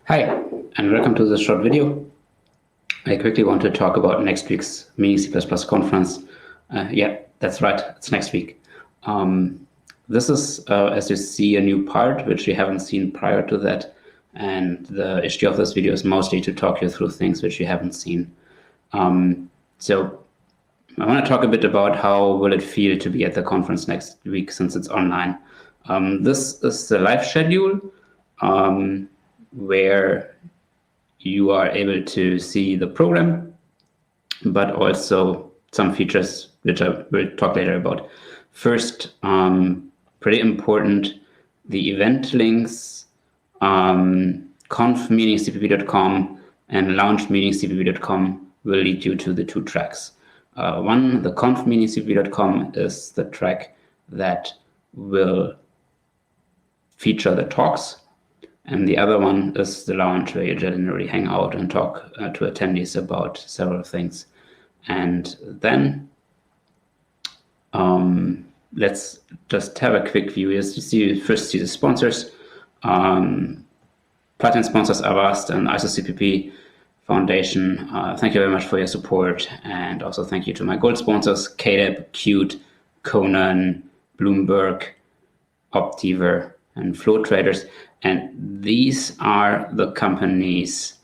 Hi, and welcome to this short video. I quickly want to talk about next week's Mini C++ conference. Yeah, that's right, it's next week. This is, as you see, a new part, which you haven't seen prior to that. And the issue of this video is mostly to talk you through things which you haven't seen. So I want to talk a bit about how will it feel to be at the conference next week since it's online. This is the live schedule where you are able to see the program, but also some features which I will talk later about. First, pretty important, the event links, conf-meeting-cpp.com and launch-meeting-cpp.com will lead you to the two tracks. One, the conf-meeting-cpp.com is the track that will feature the talks. And the other one is the lounge, where you generally hang out and talk to attendees about several things. And then let's just have a quick view. As you first see the sponsors. Platinum sponsors Avast and ISOCPP Foundation. Thank you very much for your support. And also thank you to my gold sponsors, KDEP, Qt, Conan, Bloomberg, Optiver, and Flow Traders. And these are the companies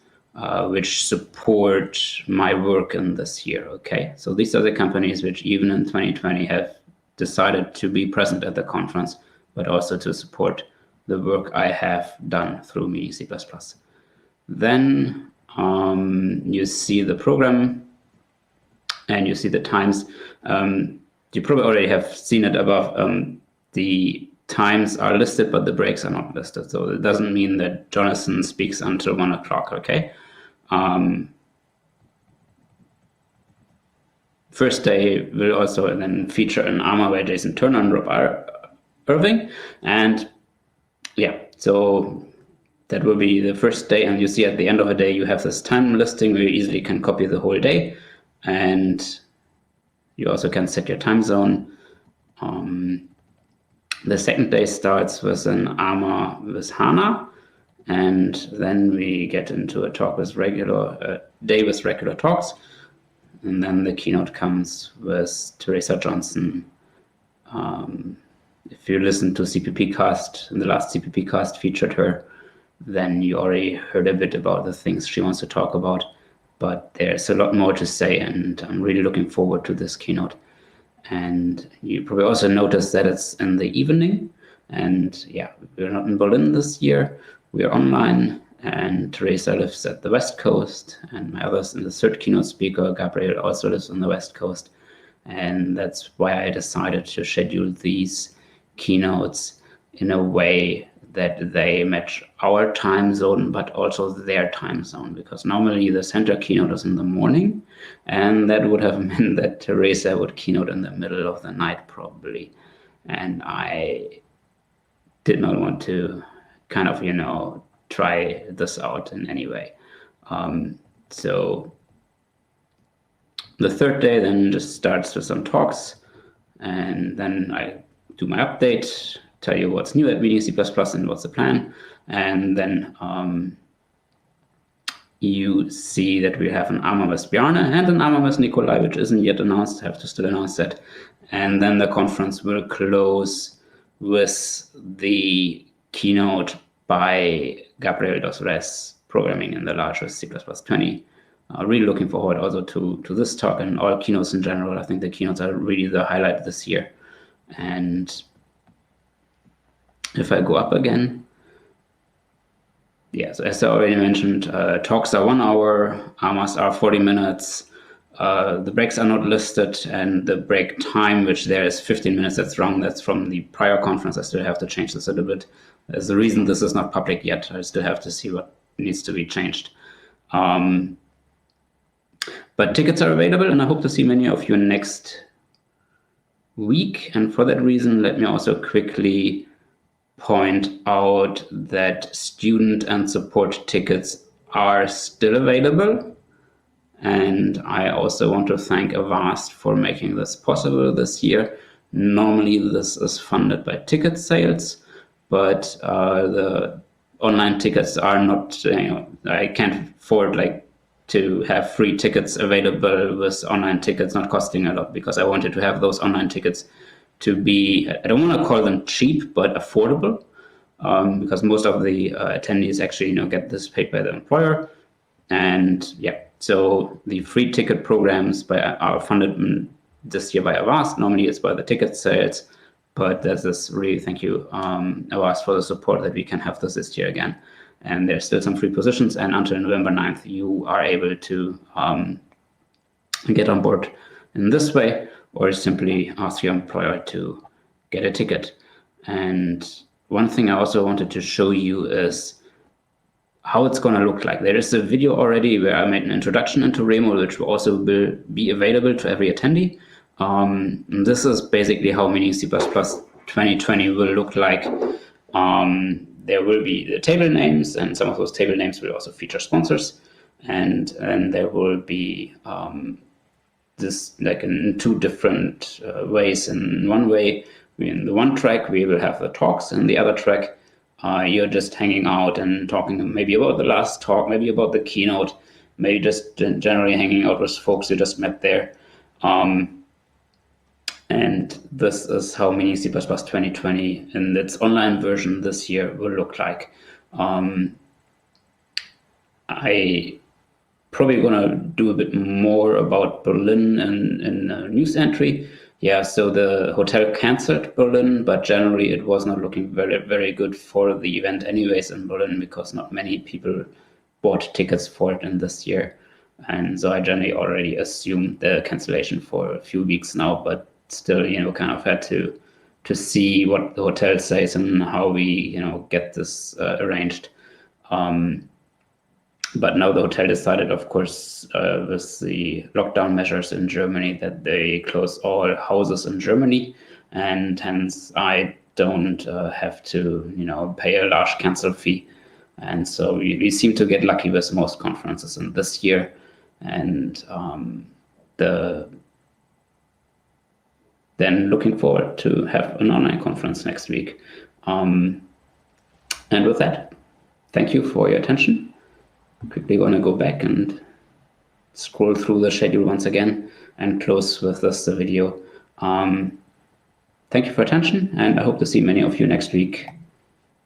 which support my work in this year, okay? So these are the companies which even in 2020 have decided to be present at the conference, but also to support the work I have done through Mini C++. Then you see the program and you see the times. You probably already have seen it above. The times are listed, but the breaks are not listed. So it doesn't mean that Jonathan speaks until 1 o'clock, okay? First day will also then feature an ARMA by Jason Turner and Rob Irving. And yeah, so that will be the first day. And you see at the end of the day, you have this time listing where you easily can copy the whole day. And you also can set your time zone. The second day starts with an ARMA with HANA, and then we get into a talk with day with regular talks, and then the keynote comes with Teresa Johnson. If you listen to CPP Cast, and the last CPP Cast featured her, then you already heard a bit about the things she wants to talk about, but there's a lot more to say, and I'm really looking forward to this keynote. And you probably also noticed that it's in the evening. And yeah, we're not in Berlin this year. We're online. And Teresa lives at the West Coast. And my others in the third keynote speaker, Gabriel, also lives on the West Coast. And that's why I decided to schedule these keynotes in a way that they match our time zone, but also their time zone, because normally the center keynote is in the morning, and that would have meant that Teresa would keynote in the middle of the night probably. And I did not want to kind of, try this out in any way. So the third day then just starts with some talks, and then I do my update, tell you what's new at Mini C++ and what's the plan. And then you see that we have an ARMA with Bjarne and an ARMA with Nikolai, which isn't yet announced. I have to still announce that. And then the conference will close with the keynote by Gabriel dos Reis, programming in the larger C++20. Really looking forward also to this talk and all keynotes in general. I think the keynotes are really the highlight this year. And if I go up again, yeah, so as I already mentioned, talks are 1 hour, ARMAs are 40 minutes. The breaks are not listed, and the break time, which there is 15 minutes, that's wrong. That's from the prior conference. I still have to change this a little bit. There's a reason this is not public yet. I still have to see what needs to be changed. But tickets are available, and I hope to see many of you next week. And for that reason, let me also quickly point out that student and support tickets are still available. And I also want to thank Avast for making this possible this year. Normally, this is funded by ticket sales, but the online tickets are not, I can't afford like to have free tickets available with online tickets not costing a lot, because I wanted to have those online tickets to be, I don't want to call them cheap, but affordable, because most of the attendees actually get this paid by the employer. And yeah, so the free ticket programs are funded this year by Avast. Normally it's by the ticket sales, but there's this really, thank you, Avast, for the support that we can have this year again. And there's still some free positions, and until November 9th, you are able to get on board in this way, or simply ask your employer to get a ticket. And one thing I also wanted to show you is how it's going to look like. There is a video already where I made an introduction into Remo, which will also be available to every attendee. This is basically how Mini C++ 2020 will look like. There will be the table names, and some of those table names will also feature sponsors. And there will be this like in two different ways. In one way, in the one track, we will have the talks, and the other track, you're just hanging out and talking maybe about the last talk, maybe about the keynote, maybe just generally hanging out with folks you just met there. And this is how Mini C++ 2020 in its online version this year will look like. I probably going to do a bit more about Berlin in a news entry. Yeah, so the hotel canceled Berlin, but generally it was not looking very, very good for the event anyways in Berlin, because not many people bought tickets for it in this year. And so I generally already assumed the cancellation for a few weeks now, but still, kind of had to see what the hotel says and how we, get this arranged. But now the hotel decided, of course, with the lockdown measures in Germany, that they close all houses in Germany, and hence I don't have to, pay a large cancel fee. And so we seem to get lucky with most conferences in this year. And then looking forward to have an online conference next week. And with that, thank you for your attention. Quickly going to go back and scroll through the schedule once again and close with the video. Thank you for attention, and I hope to see many of you next week.